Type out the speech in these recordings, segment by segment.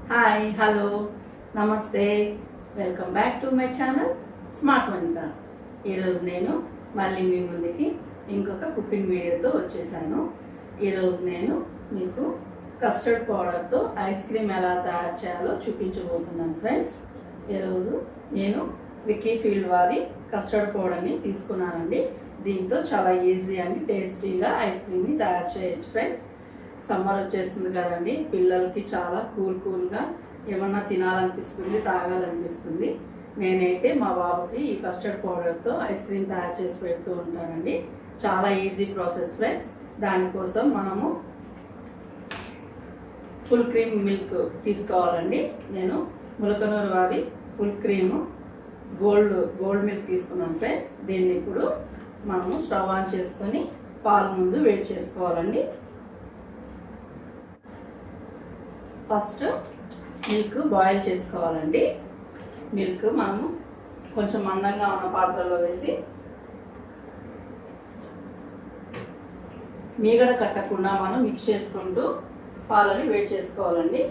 Hi hello namaste welcome back to my channel smart Vanitha. ఈరోజు నేను మళ్ళీ మీ ముందుకి ఇంకొక కుకింగ్ వీడియోతో వచ్చేసాను. ఈరోజు నేను మీకు కస్టర్డ్ పౌడర్తో ఐస్ క్రీమ్ ఎలా తయారు చేయాలో చూపించబోతున్నాను ఫ్రెండ్స్. ఈరోజు నేను విక్కీ ఫీల్డ్ వారి కస్టర్డ్ పౌడర్ని తీసుకున్నానండి. దీంతో చాలా ఈజీ అండ్ టేస్టీగా ఐస్ క్రీమ్ని తయారు చేయొచ్చు ఫ్రెండ్స్. సమ్మర్ వచ్చేస్తుంది కదండి, పిల్లలకి చాలా కూల్గా ఏమన్నా తినాలనిపిస్తుంది, తాగాలనిపిస్తుంది. నేనైతే మా బాబుకి ఈ కస్టర్డ్ పౌడర్తో ఐస్ క్రీమ్ తయారు చేసి పెడుతూ ఉంటానండి. చాలా ఈజీ ప్రాసెస్ ఫ్రెండ్స్. దానికోసం మనము ఫుల్ క్రీమ్ మిల్క్ తీసుకోవాలండి. నేను ములకనూరు వారి ఫుల్ క్రీమ్ గోల్డ్ మిల్క్ తీసుకున్నాను ఫ్రెండ్స్. దీన్ని ఇప్పుడు మనము స్టవ్ ఆన్ చేసుకొని పాలు ముందు వేడి చేసుకోవాలండి. ఫస్ట్ మిల్క్ బాయిల్ చేసుకోవాలండి. మిల్క్ మనము కొంచెం మందంగా ఉన్న పాత్రలో వేసి మీగడ కట్టకుండా మనం మిక్స్ చేసుకుంటూ పాలని వేడి చేసుకోవాలండి.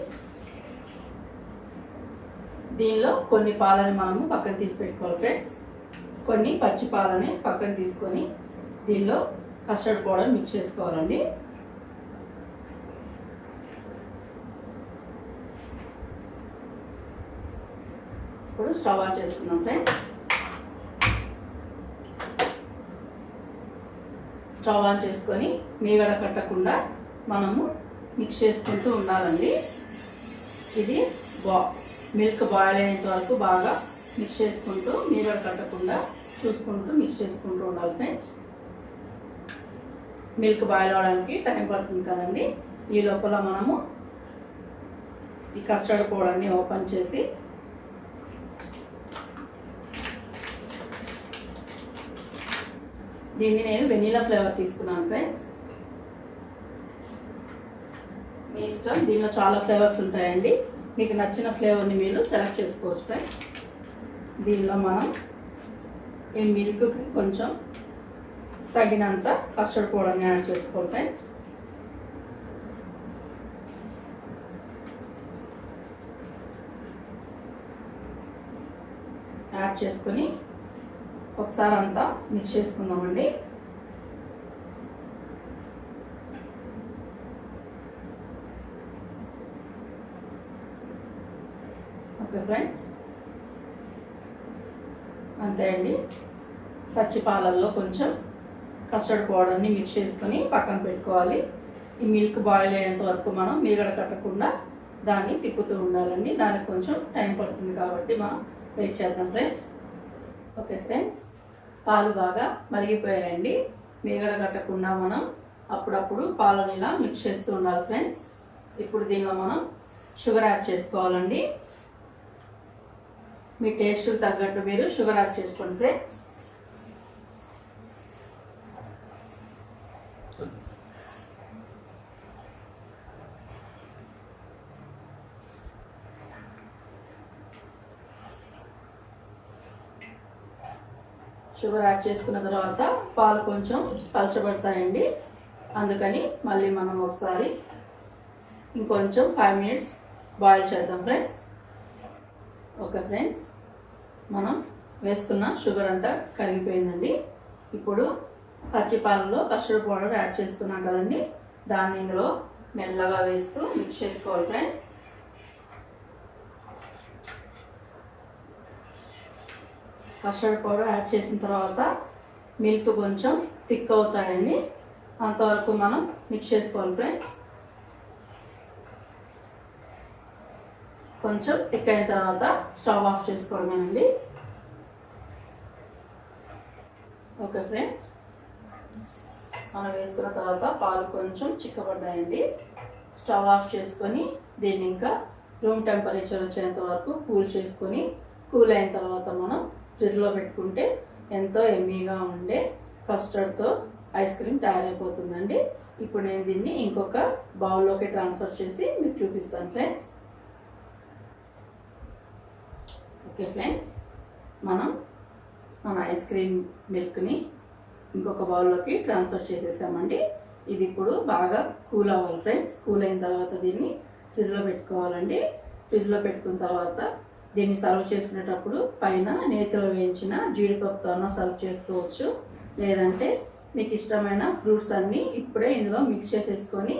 దీనిలో కొన్ని పాలని మనము పక్కన తీసి పెట్టుకోవాలి ఫ్రెండ్స్. కొన్ని పచ్చి పాలని పక్కన తీసుకొని దీనిలో కస్టర్డ్ పౌడర్ మిక్స్ చేసుకోవాలండి. ఇప్పుడు స్టవ్ ఆన్ చేసుకుందాం ఫ్రెండ్స్. స్టవ్ ఆన్ చేసుకొని మీగడ కట్టకుండా మనము మిక్స్ చేసుకుంటూ ఉండాలండి. ఇది మిల్క్ బాయిల్ అయ్యేంత వరకు బాగా మిక్స్ చేసుకుంటూ మీగడ కట్టకుండా చూసుకుంటూ మిక్స్ చేసుకుంటూ ఉండాలి ఫ్రెండ్స్. మిల్క్ బాయిల్ అవడానికి టైం పడుతుంది కదండి. ఈ లోపల మనము ఈ కస్టర్డ్ పౌడర్ని ఓపెన్ చేసి దీన్ని నేను వెనీలా ఫ్లేవర్ తీసుకున్నాను ఫ్రెండ్స్. మీ ఇష్టం, దీనిలో చాలా ఫ్లేవర్స్ ఉంటాయండి. మీకు నచ్చిన ఫ్లేవర్ని మీరు సెలెక్ట్ చేసుకోవచ్చు ఫ్రెండ్స్. దీనిలో మనం ఈ మిల్క్కి కొంచెం తగినంత కస్టర్డ్ పౌడర్ని యాడ్ చేసుకోవాలి ఫ్రెండ్స్. యాడ్ చేసుకొని ఒకసారి అంతా మిక్స్ చేసుకుందామండి. ఓకే ఫ్రెండ్స్, అంతే అండి. పచ్చి పాలల్లో కొంచెం కస్టర్డ్ పౌడర్ని మిక్స్ చేసుకొని పక్కన పెట్టుకోవాలి. ఈ మిల్క్ బాయిల్ అయ్యేంత వరకు మనం మీగడ కట్టకుండా దాన్ని తిప్పుతూ ఉండాలండి. దానికి కొంచెం టైం పడుతుంది కాబట్టి మనం వెయిట్ చేద్దాం ఫ్రెండ్స్. ఓకే ఫ్రెండ్స్, పాలు బాగా మరిగిపోయాయండి. మీగడ కట్టకుండా మనం అప్పుడప్పుడు పాలను ఇలా మిక్స్ చేస్తూ ఉండాలి ఫ్రెండ్స్. ఇప్పుడు దీనిలో మనం షుగర్ యాడ్ చేసుకోవాలండి. మీ టేస్ట్ తగ్గట్టు మీరు షుగర్ యాడ్ చేసుకోండి ఫ్రెండ్స్. షుగర్ యాడ్ చేసుకున్న తర్వాత పాలు కొంచెం పలచబడతాయండి. అందుకని మళ్ళీ మనం ఒకసారి ఇంకొంచెం 5 minutes బాయిల్ చేద్దాం ఫ్రెండ్స్. ఓకే ఫ్రెండ్స్, మనం వేసుకున్న షుగర్ అంతా కరిగిపోయిందండి. ఇప్పుడు పచ్చి పాలలో కస్టర్డ్ పౌడర్ యాడ్ చేసుకున్నాం కదండి, దాన్ని ఇందులో మెల్లగా వేస్తూ మిక్స్ చేసుకోవాలి ఫ్రెండ్స్. కస్టర్డ్ పౌడర్ యాడ్ చేసిన తర్వాత మిల్క్ కొంచెం థిక్ అవుతాయండి. అంతవరకు మనం మిక్స్ చేసుకోవాలి ఫ్రెండ్స్. కొంచెం థిక్ అయిన తర్వాత స్టవ్ ఆఫ్ చేసుకోవడమేనండి. ఓకే ఫ్రెండ్స్, మనం వేసుకున్న తర్వాత పాలు కొంచెం చిక్కబడ్డాయండి. స్టవ్ ఆఫ్ చేసుకొని దీన్ని ఇంకా రూమ్ టెంపరేచర్ వచ్చేంత వరకు కూల్ అయిన తర్వాత మనం ఫ్రిడ్జ్లో పెట్టుకుంటే ఎంతో ఎమ్మీగా ఉండే కస్టర్డ్తో ఐస్ క్రీమ్ తయారైపోతుందండి. ఇప్పుడు నేను దీన్ని ఇంకొక బౌల్లోకి ట్రాన్స్ఫర్ చేసి మీకు చూపిస్తాను ఫ్రెండ్స్. ఓకే ఫ్రెండ్స్, మనం మన ఐస్ క్రీమ్ మిల్క్ని ఇంకొక బౌల్లోకి ట్రాన్స్ఫర్ చేసేసామండి. ఇది ఇప్పుడు బాగా కూల్ అవ్వాలి ఫ్రెండ్స్. కూల్ అయిన తర్వాత దీన్ని ఫ్రిడ్జ్లో పెట్టుకోవాలండి. ఫ్రిడ్జ్లో పెట్టుకున్న తర్వాత దీన్ని సర్వ్ చేసుకునేటప్పుడు పైన నేతిలో వేయించిన జీడిపప్పుతో సర్వ్ చేసుకోవచ్చు. లేదంటే మీకు ఇష్టమైన ఫ్రూట్స్ అన్నీ ఇప్పుడే ఇందులో మిక్స్ చేసేసుకొని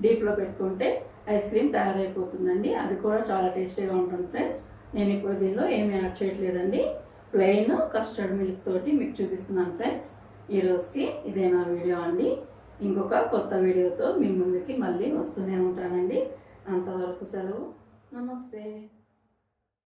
డీప్లో పెట్టుకుంటే ఐస్ క్రీమ్ తయారైపోతుందండి. అది కూడా చాలా టేస్టీగా ఉంటుంది ఫ్రెండ్స్. నేను ఇప్పుడు దీనిలో ఏమీ యాడ్ చేయట్లేదండి, ప్లెయిన్ కస్టర్డ్ మిల్క్ తోటి మీకు చూపిస్తున్నాను ఫ్రెండ్స్. ఈ రోజుకి ఇదే నా వీడియో అండి. ఇంకొక కొత్త వీడియోతో మీ ముందుకి మళ్ళీ వస్తూనే ఉంటానండి. అంతవరకు సెలవు. నమస్తే.